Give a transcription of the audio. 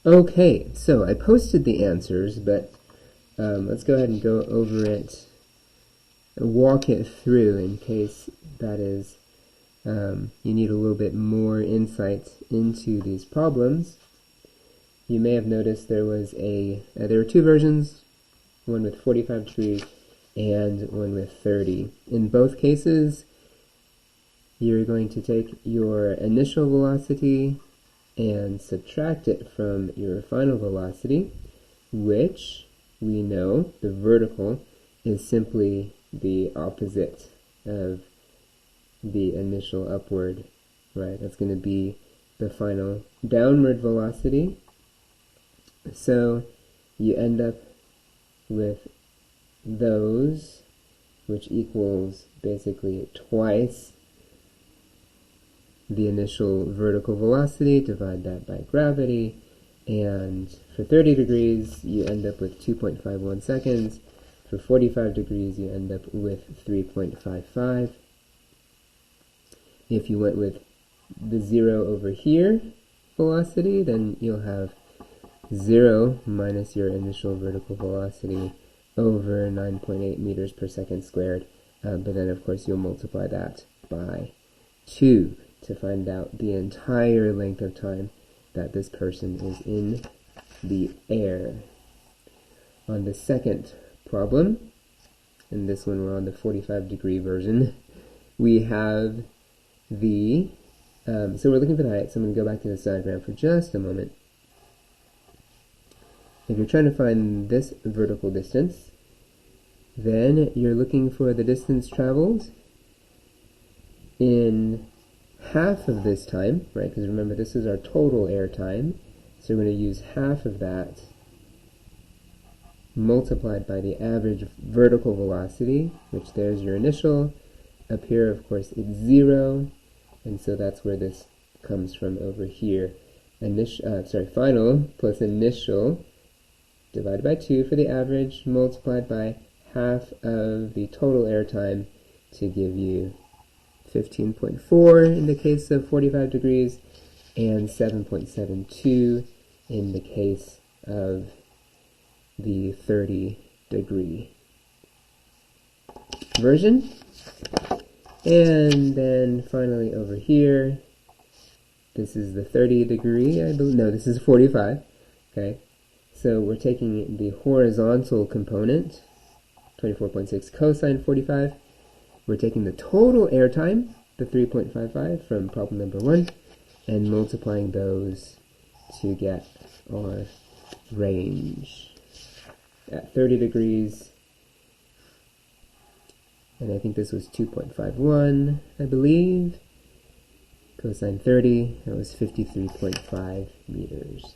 Okay, so I posted the answers, but let's go ahead and go over it, walk it through in case that is you need a little bit more insight into these problems. You may have noticed there was there were two versions, one with 45 degrees and one with 30. In both cases, you're going to take your initial velocity and subtract it from your final velocity, which we know, the vertical, is simply the opposite of the initial upward, right? That's going to be the final downward velocity. So you end up with those, which equals basically twice the initial vertical velocity. Divide that by gravity, and for 30 degrees you end up with 2.51 seconds. For 45 degrees you end up with 3.55. If you went with the 0 over here velocity, then you'll have 0 minus your initial vertical velocity over 9.8 meters per second squared. But then of course you'll multiply that by 2 to find out the entire length of time that this person is in the air. On the second problem, and this one we're on the 45 degree version, we have the, so we're looking for the height, so I'm going to go back to this diagram for just a moment. If you're trying to find this vertical distance, then you're looking for the distance traveled in half of this time, right? Because remember, this is our total air time. So we're going to use half of that multiplied by the average vertical velocity, which there's your initial. Up here, of course, it's 0, and so that's where this comes from over here. Final plus initial divided by 2 for the average, multiplied by half of the total air time to give you 15.4 in the case of 45 degrees, and 7.72 in the case of the 30 degree version. And then finally over here, this is the 30 degree, I believe, no, this is 45, okay? So we're taking the horizontal component, 24.6 cosine 45. We're taking the total airtime, the 3.55 from problem number 1, and multiplying those to get our range. At 30 degrees, and I think this was 2.51, I believe. Cosine 30, that was 53.5 meters.